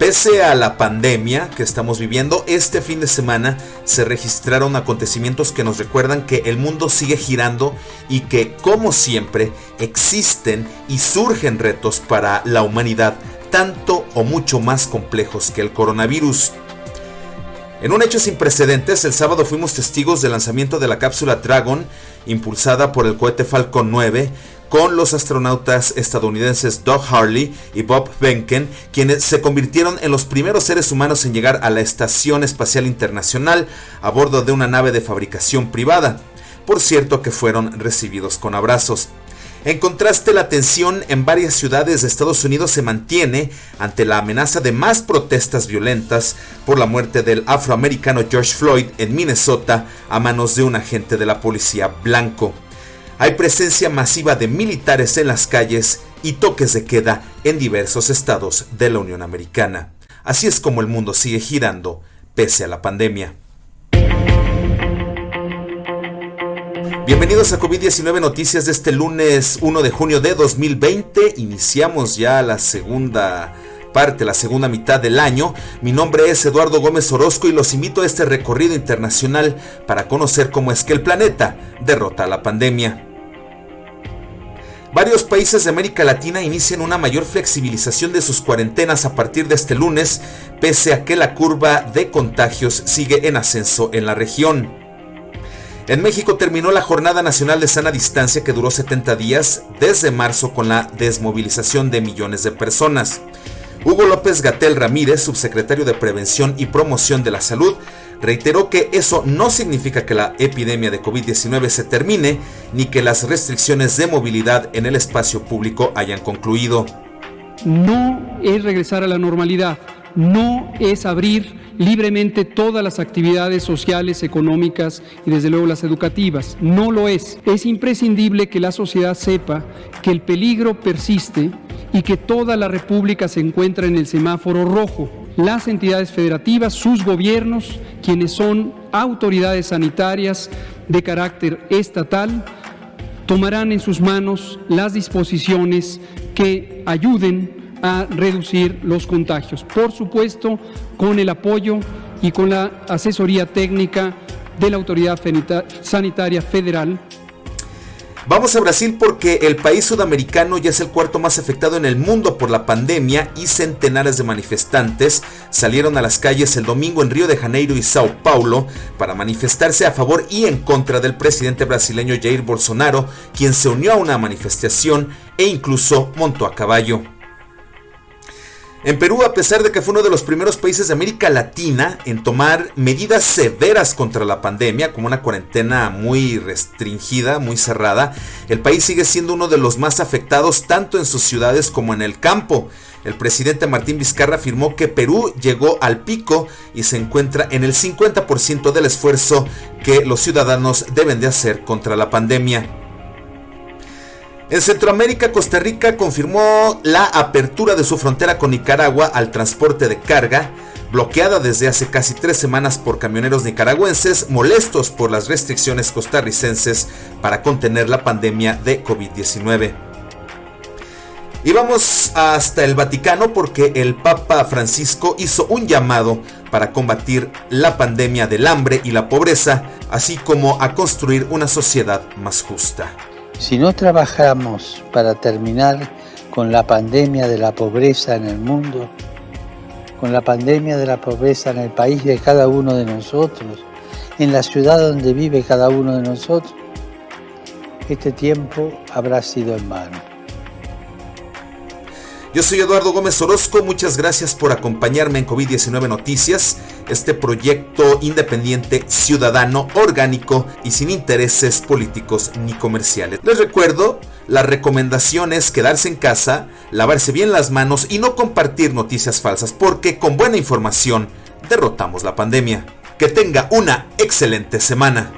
Pese a la pandemia que estamos viviendo, este fin de semana se registraron acontecimientos que nos recuerdan que el mundo sigue girando y que, como siempre, existen y surgen retos para la humanidad, tanto o mucho más complejos que el coronavirus. En un hecho sin precedentes, el sábado fuimos testigos del lanzamiento de la cápsula Dragon, impulsada por el cohete Falcon 9, con los astronautas estadounidenses Doug Hurley y Bob Behnken, quienes se convirtieron en los primeros seres humanos en llegar a la Estación Espacial Internacional a bordo de una nave de fabricación privada. Por cierto que fueron recibidos con abrazos. En contraste, la tensión en varias ciudades de Estados Unidos se mantiene ante la amenaza de más protestas violentas por la muerte del afroamericano George Floyd en Minnesota a manos de un agente de la policía blanco. Hay presencia masiva de militares en las calles y toques de queda en diversos estados de la Unión Americana. Así es como el mundo sigue girando pese a la pandemia. Bienvenidos a COVID-19 Noticias de este lunes 1 de junio de 2020. Iniciamos ya la segunda mitad del año. Mi nombre es Eduardo Gómez Orozco y los invito a este recorrido internacional para conocer cómo es que el planeta derrota a la pandemia. Varios países de América Latina inician una mayor flexibilización de sus cuarentenas a partir de este lunes, pese a que la curva de contagios sigue en ascenso en la región. En México terminó la Jornada Nacional de Sana Distancia que duró 70 días desde marzo con la desmovilización de millones de personas. Hugo López-Gatell Ramírez, subsecretario de Prevención y Promoción de la Salud, reiteró que eso no significa que la epidemia de COVID-19 se termine, ni que las restricciones de movilidad en el espacio público hayan concluido. No es regresar a la normalidad, no es abrir libremente todas las actividades sociales, económicas y desde luego las educativas. No lo es. Es imprescindible que la sociedad sepa que el peligro persiste y que toda la República se encuentra en el semáforo rojo. Las entidades federativas, sus gobiernos, quienes son autoridades sanitarias de carácter estatal, tomarán en sus manos las disposiciones que ayuden a reducir los contagios. Por supuesto, con el apoyo y con la asesoría técnica de la Autoridad Sanitaria Federal. Vamos a Brasil porque el país sudamericano ya es el cuarto más afectado en el mundo por la pandemia y centenares de manifestantes salieron a las calles el domingo en Río de Janeiro y Sao Paulo para manifestarse a favor y en contra del presidente brasileño Jair Bolsonaro, quien se unió a una manifestación e incluso montó a caballo. En Perú, a pesar de que fue uno de los primeros países de América Latina en tomar medidas severas contra la pandemia, como una cuarentena muy restringida, muy cerrada, el país sigue siendo uno de los más afectados tanto en sus ciudades como en el campo. El presidente Martín Vizcarra afirmó que Perú llegó al pico y se encuentra en el 50% del esfuerzo que los ciudadanos deben de hacer contra la pandemia. En Centroamérica, Costa Rica confirmó la apertura de su frontera con Nicaragua al transporte de carga, bloqueada desde hace casi 3 semanas por camioneros nicaragüenses molestos por las restricciones costarricenses para contener la pandemia de COVID-19. Y vamos hasta el Vaticano porque el Papa Francisco hizo un llamado para combatir la pandemia del hambre y la pobreza, así como a construir una sociedad más justa. Si no trabajamos para terminar con la pandemia de la pobreza en el mundo, con la pandemia de la pobreza en el país de cada uno de nosotros, en la ciudad donde vive cada uno de nosotros, este tiempo habrá sido en vano. Yo soy Eduardo Gómez Orozco, muchas gracias por acompañarme en COVID-19 Noticias, este proyecto independiente, ciudadano, orgánico y sin intereses políticos ni comerciales. Les recuerdo, la recomendación es quedarse en casa, lavarse bien las manos y no compartir noticias falsas, porque con buena información derrotamos la pandemia. Que tenga una excelente semana.